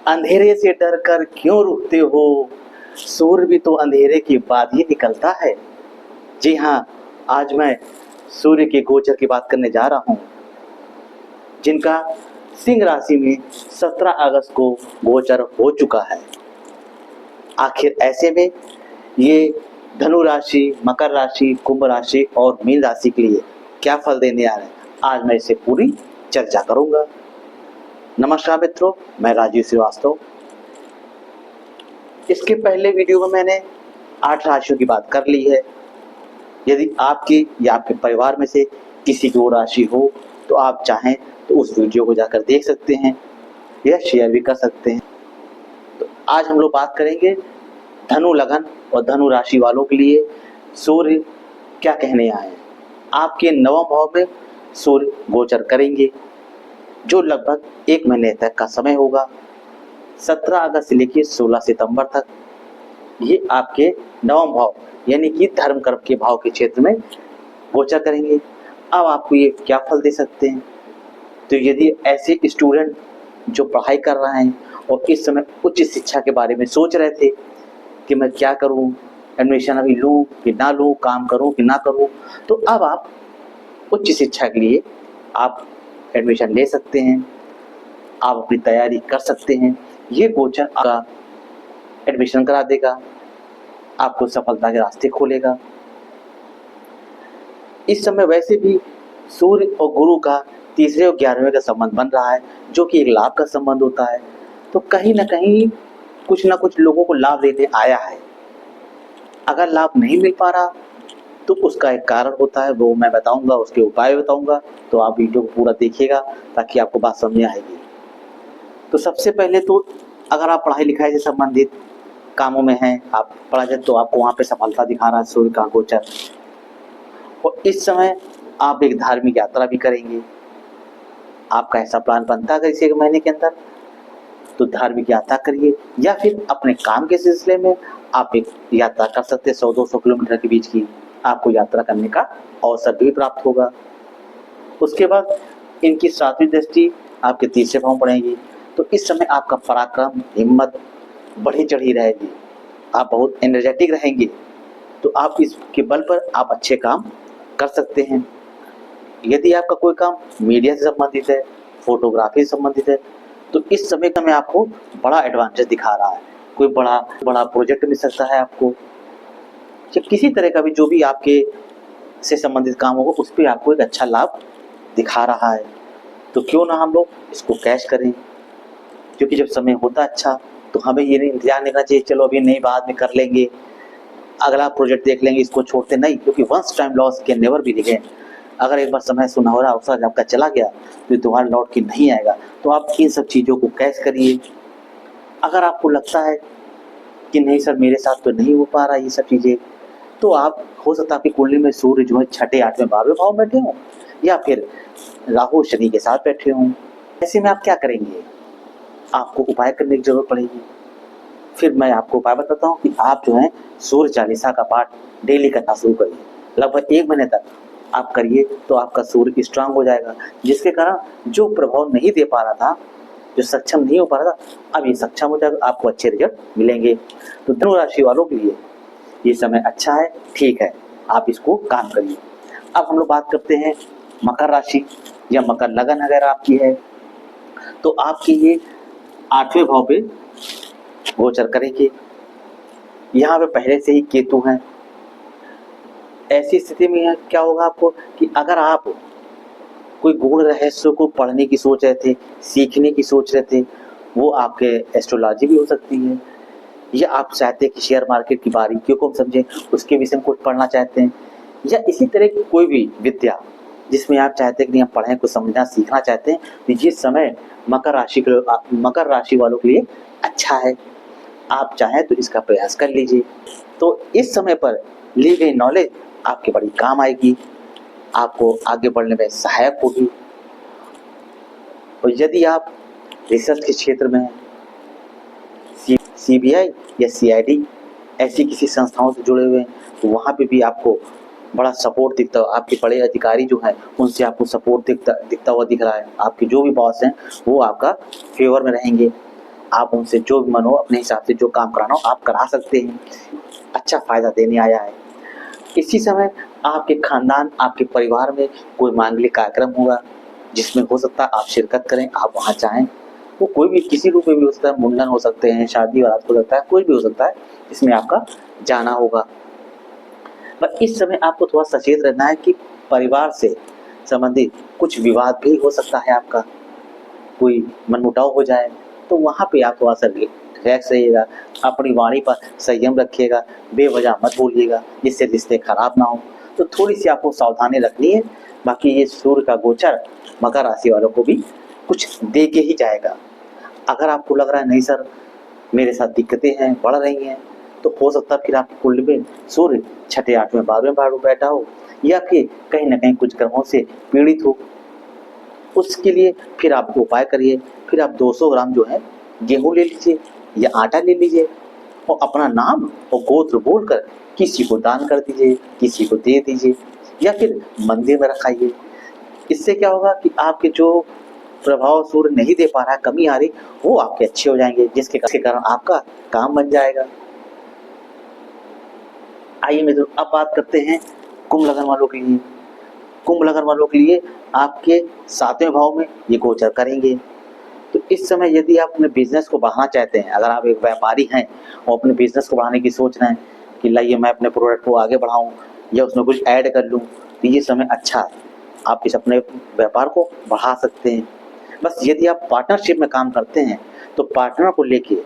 अंधेरे से डर कर क्यों रुकते हो, सूर्य भी तो अंधेरे के बाद ही निकलता है। जी हाँ, आज मैं सूर्य के गोचर की बात करने जा रहा हूँ, जिनका सिंह राशि में 17 अगस्त को गोचर हो चुका है। आखिर ऐसे में ये धनु राशि, मकर राशि, कुंभ राशि और मीन राशि के लिए क्या फल देने आ रहे हैं, आज मैं इसे पूरी चर्चा करूंगा। नमस्कार मित्रों, मैं राजीव श्रीवास्तव। इसके पहले वीडियो में मैंने 8 राशियों की बात कर ली है। यदि आपकी या आपके परिवार में से किसी की वो राशि हो तो आप चाहें तो उस वीडियो को जाकर देख सकते हैं या शेयर भी कर सकते हैं। तो आज हम लोग बात करेंगे धनु लगन और धनु राशि वालों के लिए सूर्य क्या कहने आए हैं। आपके नवम भाव में सूर्य गोचर करेंगे, जो लगभग 1 महीने तक का समय होगा। 17 अगस्त से लेकर 16 सितंबर तक ये आपके नवम भाव यानी कि धर्म कर्म के भाव के क्षेत्र में गोचर करेंगे। अब आपको ये क्या फल दे सकते हैं, तो यदि ऐसे स्टूडेंट जो पढ़ाई कर रहे हैं और इस समय उच्च शिक्षा के बारे में सोच रहे थे कि मैं क्या करूं, एडमिशन अभी लूं कि ना लूं, काम करूं कि ना करूं, तो अब आप उच्च शिक्षा के लिए आप एडमिशन ले सकते हैं, आप अपनी तैयारी कर सकते हैं। ये गोचर आपका एडमिशन करा देगा, आपको सफलता के रास्ते खोलेगा। इस समय वैसे भी सूर्य और गुरु का 3रे और 11वें का संबंध बन रहा है, जो कि एक लाभ का संबंध होता है। तो कहीं ना कहीं कुछ ना कुछ लोगों को लाभ देने आया है। अगर लाभ नहीं मिल पा रहा तो उसका एक कारण होता है, वो मैं बताऊंगा, उसके उपाय बताऊंगा। तो आप वीडियो को पूरा देखिएगा ताकि आपको बात समझ आएगी। तो सबसे पहले तो अगर आप पढ़ाई लिखाई से संबंधित कामों में हैं, आप पढ़ा जाए तो आपको वहाँ पे सफलता दिखा रहा है सूर्य का गोचर। और इस समय आप एक धार्मिक यात्रा भी करेंगे। आपका ऐसा प्लान बनता है अगर इस 1 महीने के अंदर, तो धार्मिक यात्रा करिए, या फिर अपने काम के सिलसिले में आप एक यात्रा कर सकते हैं। 100-200 किलोमीटर के बीच की आपको यात्रा करने का अवसर भी प्राप्त होगा। उसके बाद इनकी 7वीं दृष्टि आपके 3रे भाव पड़ेगी, तो इस समय आपका पराक्रम, हिम्मत बढ़ी चढ़ी रहेगी, आप बहुत एनर्जेटिक रहेंगे। तो आप इसके बल पर आप अच्छे काम कर सकते हैं। यदि आपका कोई काम मीडिया से संबंधित है, फोटोग्राफी से संबंधित है, तो इस समय का मैं आपको बड़ा एडवांटेज दिखा रहा है। कोई बड़ा प्रोजेक्ट मिल सकता है आपको, या किसी तरह का भी जो भी आपके से संबंधित काम होगा उस पर आपको एक अच्छा लाभ दिखा रहा है। तो क्यों ना हम लोग इसको कैश करें, क्योंकि जब समय होता अच्छा तो हमें ये नहीं इंतजार नहीं करना चाहिए चलो अभी नहीं बाद में कर लेंगे, अगला प्रोजेक्ट देख लेंगे, इसको छोड़ते नहीं, क्योंकि once time loss can never be regain. अगर एक बार समय सुनहरा अवसर आपका चला गया तो दोबारा लौट के नहीं आएगा। तो आप इन सब चीज़ों को कैश करिए। अगर आपको लगता है कि नहीं सर मेरे साथ तो नहीं हो पा रहा ये सब चीज़ें, तो आप हो सकता है आपकी कुंडली में सूर्य जो है 6ठे, 8वें, 12वें भाव में बैठे हों, या फिर राहु शनि के साथ बैठे हों। ऐसे में आप क्या करेंगे, आपको उपाय करने की जरूरत पड़ेगी। फिर मैं आपको उपाय बताता हूँ कि आप जो है सूर्य चालीसा का पाठ डेली करना शुरू करिए। लगभग 1 महीने तक आप करिए तो आपका सूर्य स्ट्रांग हो जाएगा, जिसके कारण जो प्रभाव नहीं दे पा रहा था, जो सक्षम नहीं हो पा रहा था, अब ये सक्षम हो जाएगा, आपको अच्छे रिजल्ट मिलेंगे। तो धनु राशि वालों के लिए ये समय अच्छा है, ठीक है, आप इसको काम करिए। अब हम लोग बात करते हैं मकर राशि या मकर लगन अगर आपकी है, तो आपकी ये 8वें भाव पे गोचर करेंगे। यहाँ पे पहले से ही केतु हैं। ऐसी स्थिति में क्या होगा आपको कि अगर आप कोई गूढ़ रहस्य को पढ़ने की सोच रहे थे, सीखने की सोच रहे थे, वो आपके एस्ट्रोलॉजी भी हो सकती है, या आप चाहते हैं कि शेयर मार्केट की बारीकियों को हम समझें, उसके विषय में कुछ पढ़ना चाहते हैं, या इसी तरह की कोई भी विद्या जिसमें आप चाहते हैं कि हम पढ़ें, कुछ समझना सीखना चाहते हैं, तो ये समय मकर राशि वालों के लिए अच्छा है। आप चाहें तो इसका प्रयास कर लीजिए। तो इस समय पर ली गई नॉलेज आपके बड़ी काम आएगी, आपको आगे बढ़ने में सहायक होगी। और यदि आप रिसर्च के क्षेत्र में हैं, CBI या CID ऐसी किसी संस्थाओं से जुड़े हुए हैं, तो वहाँ पे भी आपको बड़ा सपोर्ट दिखता है। आपके बड़े अधिकारी जो हैं उनसे आपको सपोर्ट दिखता हुआ दिख रहा है। आपके जो भी बॉस हैं वो आपका फेवर में रहेंगे। आप उनसे जो भी मन हो अपने हिसाब से जो काम कराना हो आप करा सकते हैं। अच्छा फायदा देने आया है। इसी समय आपके खानदान, आपके परिवार में कोई मांगलिक कार्यक्रम होगा जिसमें हो सकता है आप शिरकत करें, आप वहाँ जाएं। वो कोई भी किसी रूप में भी हो सकता है, मुंडन हो सकते हैं, शादी बारात हो सकता है, कोई भी हो सकता है, इसमें आपका जाना होगा। पर इस समय आपको थोड़ा सचेत रहना है कि परिवार से संबंधित कुछ विवाद भी हो सकता है, आपका कोई मनमुटाव हो जाए, तो वहाँ पे आप थोड़ा सा रिलैक्स रहिएगा, अपनी वाणी पर संयम रखिएगा, बेवजह मत बोलिएगा जिससे रिश्ते खराब ना हो। तो थोड़ी सी आपको सावधानी रखनी है। बाकी ये सूर्य का गोचर मकर राशि वालों को भी कुछ दे के ही जाएगा। अगर आपको लग रहा है नहीं सर मेरे साथ दिक्कतें हैं, बढ़ रही हैं, तो हो सकता है फिर आपकी कुंडली में सूर्य छठे, आठवें, 12वें भाव में बैठा हो, या फिर कहीं ना कहीं कुछ ग्रहों से पीड़ित हो। उसके लिए फिर आप उपाय करिए। फिर आप 200 ग्राम जो है गेहूं ले लीजिए या आटा ले लीजिए और अपना नाम और गोत्र बोलकर किसी को दान कर दीजिए, किसी को दे दीजिए, या फिर मंदिर में रखाइए। इससे क्या होगा कि आपके जो प्रभाव सूर्य नहीं दे पा रहा है, कमी आ रही, वो आपके अच्छे हो जाएंगे, जिसके कारण आपका काम बन जाएगा। आइए मित्रों, अब बात करते हैं कुंभ लग्न वालों के लिए। कुंभ लग्न वालों के लिए आपके 7वें भाव में ये गोचर करेंगे। तो इस समय यदि आप अपने बिजनेस को बढ़ाना चाहते हैं, अगर आप एक व्यापारी हैं और अपने बिजनेस को बढ़ाने की सोच रहे हैं कि लाइए मैं अपने प्रोडक्ट को आगे बढ़ाऊं या उसमें कुछ ऐड कर लूं, तो ये समय अच्छा है, आप इस अपने व्यापार को बढ़ा सकते हैं। बस यदि आप पार्टनरशिप में काम करते हैं तो पार्टनर को लेके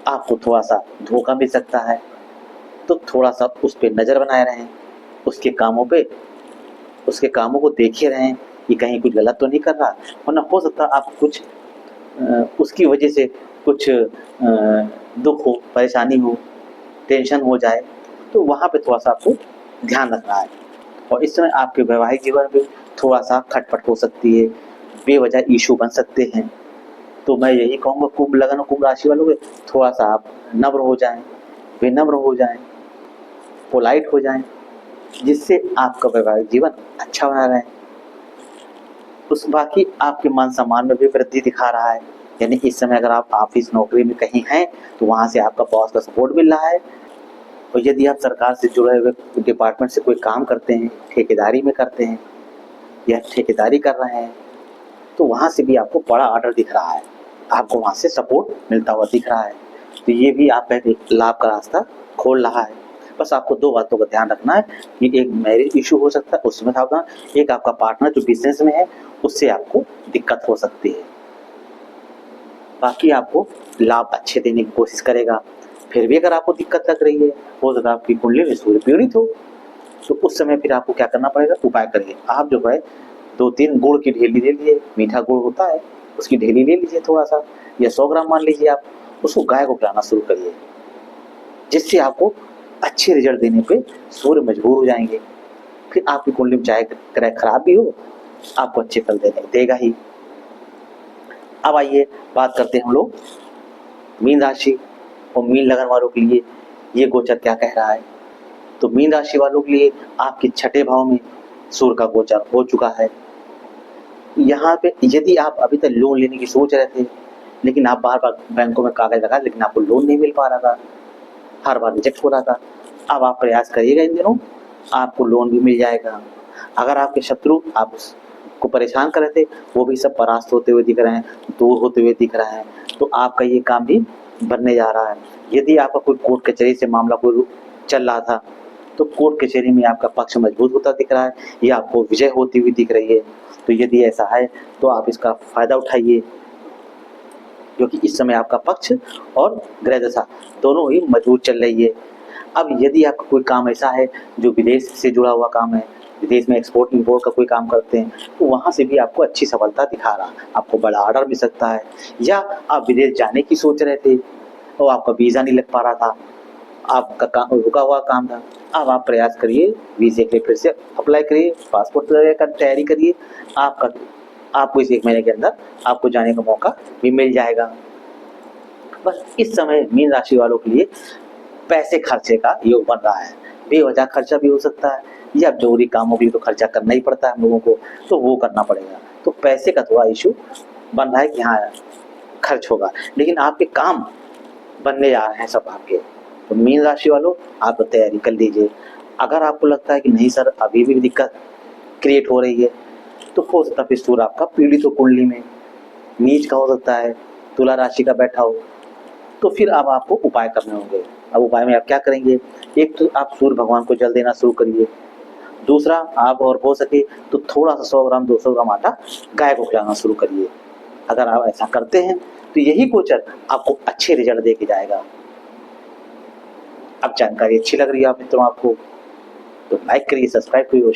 आपको थोड़ा सा धोखा मिल सकता है, तो थोड़ा सा उस पर नज़र बनाए रहें, उसके कामों पे, उसके कामों को देखे रहें कि कहीं कुछ गलत तो नहीं कर रहा, वरना हो सकता है आप कुछ उसकी वजह से कुछ दुख हो, परेशानी हो, टेंशन हो जाए, तो वहाँ पे थोड़ा सा आपको ध्यान रखना है। और इस समय आपके वैवाहिक जीवन में थोड़ा सा खटपट हो सकती है, बेवजह इशू बन सकते हैं। तो मैं यही कहूँगा कुंभ लग्न, कुंभ राशि वालों के थोड़ा सा आप नम्र हो जाएं, विनम्र हो जाएं, पोलाइट हो जाएं, जिससे आपका वैवाहिक जीवन अच्छा बना रहे। उस बाकी आपके मान सम्मान में भी वृद्धि दिखा रहा है। यानी इस समय अगर आप ऑफिस नौकरी में कहीं हैं तो वहाँ से आपका बॉस का सपोर्ट मिल रहा है। और यदि आप सरकार से जुड़े हुए डिपार्टमेंट से कोई काम करते हैं, ठेकेदारी में करते हैं या ठेकेदारी कर रहे हैं, तो वहाँ से भी आपको बड़ा ऑर्डर दिख रहा है, आपको वहाँ से सपोर्ट मिलता हुआ दिख रहा है। तो ये भी आपका एक लाभ का रास्ता खोल रहा है। बस आपको 2 बातों का ध्यान रखना है कि एक मैरिज इशू हो सकता है, उसमें सावधान, एक आपका पार्टनर जो बिजनेस में है उससे आपको दिक्कत हो सकती है। बाकी आपको लाभ अच्छे देने की कोशिश करेगा। फिर भी अगर आपको दिक्कत लग रही है, हो सकता है आपकी कुंडली में सूर्य पीड़ित हो, तो उस समय फिर आपको क्या करना पड़ेगा, उपाय करिए। आप जो है 2-3 गुड़ की ढेली ले लीजिए, मीठा गुड़ होता है उसकी ढेली ले लीजिए थोड़ा सा, या 100 ग्राम मान लीजिए आप, उसको गाय को खिलाना शुरू करिए, जिससे आपको अच्छे रिजल्ट देने पे सूर्य मजबूर हो जाएंगे। फिर आपकी कुंडली में चाहे ग्रह खराब भी हो, आपको अच्छे फल देगा ही। अब आइए बात करते हैं हम लोग मीन राशि और मीन लगन वालों के लिए ये गोचर क्या कह रहा है। तो मीन राशि वालों के लिए आपके 6ठे भाव में सूर्य का गोचर हो चुका है। यहाँ पे यदि आप अभी तक लोन लेने की सोच रहे थे, लेकिन आप बार बार बैंकों में कागज लगा, लेकिन आपको लोन नहीं मिल पा रहा था, हर बार रिजेक्ट हो रहा था, अब आप प्रयास करिएगा, इन दिनों आपको लोन भी मिल जाएगा। अगर आपके शत्रु आपको परेशान कर रहे थे, वो भी सब परास्त होते हुए दिख रहे हैं, दूर होते हुए दिख रहे हैं, तो आपका ये काम भी बनने जा रहा है। यदि आपका कोई कोर्ट कचहरी से मामला कोई चल रहा था, तो कोर्ट कचहरी में आपका पक्ष मजबूत होता दिख रहा है, या आपको विजय होती हुई दिख रही है। तो यदि ऐसा है तो आप इसका फायदा उठाइए, क्योंकि इस समय आपका पक्ष और ग्रह दशा दोनों ही मजबूत चल रही है। अब यदि आपका कोई काम ऐसा है जो विदेश से जुड़ा हुआ काम है, विदेश में एक्सपोर्ट इंपोर्ट का कोई काम करते हैं, तो वहाँ से भी आपको अच्छी सफलता दिखा रहा, आपको बड़ा ऑर्डर मिल सकता है। या आप विदेश जाने की सोच रहे थे और आपका वीज़ा नहीं लग पा रहा था, आपका काम रुका हुआ काम था, अब आप प्रयास करिए, वीज़े के लिए फिर से अप्लाई करिए, पासपोर्ट का तैयारी करिए, आपको इस 1 महीने के अंदर आपको जाने का मौका भी मिल जाएगा। बस इस समय मीन राशि वालों के लिए पैसे खर्चे का योग बन रहा है। बेवजह खर्चा भी हो सकता है, या जरूरी कामों के लिए तो खर्चा करना ही पड़ता है हम लोगों को, तो वो करना पड़ेगा। तो पैसे का थोड़ा इशू बन रहा है कि हाँ खर्च होगा, लेकिन आपके काम बनने जा रहे हैं सब आपके। तो मीन राशि वालों, आप तैयारी कर लीजिए। अगर आपको लगता है कि नहीं सर अभी भी दिक्कत क्रिएट हो रही है, तो हो सकता है फिर सूर्य आपका पीड़ित हो, कुंडली में नीच का हो सकता है, तुला राशि का बैठा हो, तो फिर अब आपको उपाय करने होंगे। अब उपाय में आप क्या करेंगे? एक तो आप सूर्य भगवान को जल देना शुरू करिए। दूसरा, आप और हो सके तो थोड़ा सा 100 ग्राम 200 ग्राम आटा गाय को खिलाना शुरू करिए। अगर आप ऐसा करते हैं तो यही गोचर आपको अच्छे रिजल्ट दे के जाएगा। अब जानकारी अच्छी लग रही है आप मित्रों आपको, तो लाइक करिए, सब्सक्राइब करिए।